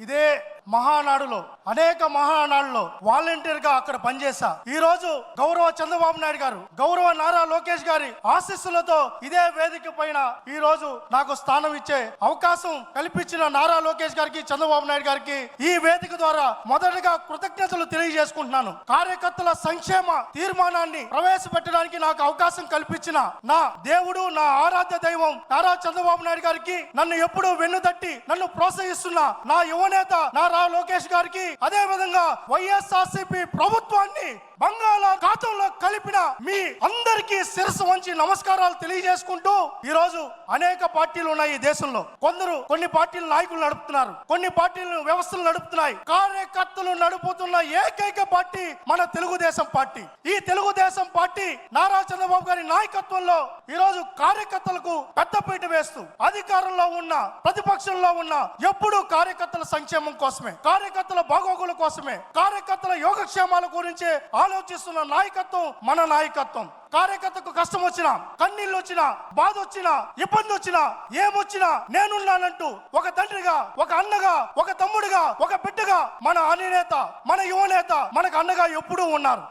ఇదే మహానాడులో అనేక మహానాడులో వాలంటీర్ గా అక్కడ పనిచేశా. ఈ రోజు గౌరవ చంద్రబాబు నాయుడు గారు, గౌరవ నారా లోకేష్ గారి ఆశీస్సులతో ఇదే వేదిక పైన ఈ రోజు నాకు స్థానం ఇచ్చే అవకాశం కల్పించిన నారా లోకేష్ గారికి, చంద్రబాబు నాయుడు గారికి ఈ వేదిక ద్వారా మొదటగా కృతజ్ఞతలు తెలియజేసుకుంటున్నాను. కార్యకర్తల సంక్షేమ తీర్మానాన్ని ప్రవేశపెట్టడానికి నాకు అవకాశం కల్పించిన నా దేవుడు, నా ఆరాధ్య దైవం నారా చంద్రబాబు నాయుడు గారికి, నన్ను ఎప్పుడూ వెన్నుదట్టి నన్ను ప్రోత్సహిస్తున్న నా యువనేత నారా లోకేష్ గారికి, అదే విధంగా వైఎస్ఆర్సీపీ ప్రభుత్వాన్ని బంగాళాఖాతంలో కలిపిన మీ అందరికీ శిరస్సు వంచి నమస్కారాలు తెలియజేసుకుంటూ, ఈ రోజు అనేక పార్టీలు ఉన్నాయి ఈ దేశంలో. కొన్ని పార్టీల నాయకులు నడుపుతున్నారు, కొన్ని పార్టీలు వ్యవస్థలు నడుపుతున్నాయి. కార్యకర్తలు నడుపుతున్న ఏకైక పార్టీ మన తెలుగుదేశం పార్టీ. ఈ తెలుగుదేశం పార్టీ నారా చంద్రబాబు గారి నాయకత్వంలో ఈ రోజు కార్యకర్తలకు పెద్దపీట వేస్తూ అధికారంలో ఉన్న, ప్రతిపక్షంలో ఉన్న ఎప్పుడూ కార్యకర్తల సంక్షేమం కోసమే, కార్యకర్తల బాగోగుల కోసమే, కార్యకర్తల యోగక్షేమాల గురించి ఆలోచిస్తున్న నాయకత్వం మన నాయకత్వం. కార్యకర్తకు కష్టం వచ్చినా, కన్నీళ్ళు వచ్చినా, బాధ వచ్చినా, ఇబ్బంది వచ్చినా, ఏమొచ్చినా నేనున్నానంటూ ఒక తండ్రిగా, ఒక అన్నగా, ఒక తమ్ముడిగా, ఒక బిడ్డగా మన అధినేత, మన యువనేత మనకు అండగా ఎప్పుడూ ఉన్నారు.